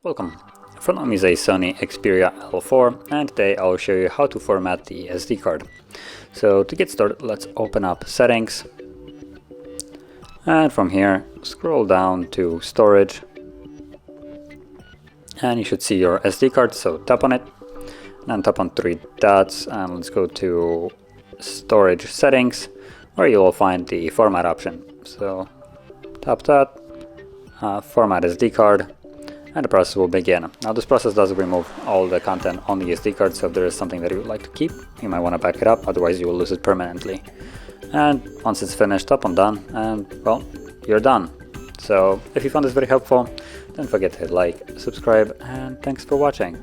Welcome. In front of me is a SONY Xperia L4, and today I'll show you how to format the SD card. So to get started, let's open up Settings, and from here scroll down to Storage, and you should see your SD card, so tap on it, and tap on three dots, and let's go to Storage Settings, where you will find the Format option. So tap that, Format SD card, and the process will begin. Now this process does remove all the content on the SD card, so if there is something that you would like to keep, you might want to back it up, otherwise you will lose it permanently. And once it's finished, tap on done, and well, you're done. So if you found this very helpful, don't forget to hit like, subscribe, and thanks for watching.